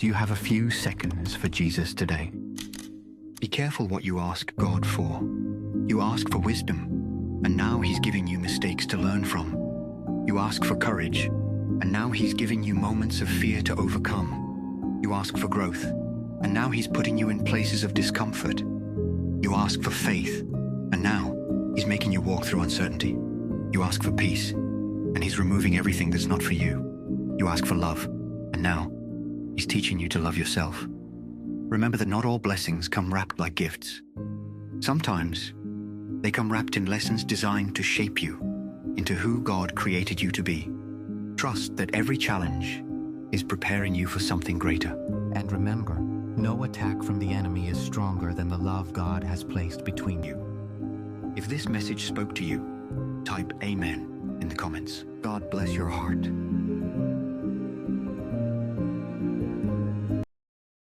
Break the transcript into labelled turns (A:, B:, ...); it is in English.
A: Do you have a few seconds for Jesus today? Be careful what you ask God for. You ask for wisdom, and now He's giving you mistakes to learn from. You ask for courage, and now He's giving you moments of fear to overcome. You ask for growth, and now He's putting you in places of discomfort. You ask for faith, and now He's making you walk through uncertainty. You ask for peace, and He's removing everything that's not for you. You ask for love, and now He's teaching you to love yourself. Remember that not all blessings come wrapped like gifts. Sometimes they come wrapped in lessons designed to shape you into who God created you to be. Trust that every challenge is preparing you for something greater.
B: And remember, no attack from the enemy is stronger than the love God has placed between you.
A: If this message spoke to you, type Amen in the comments. God bless your heart.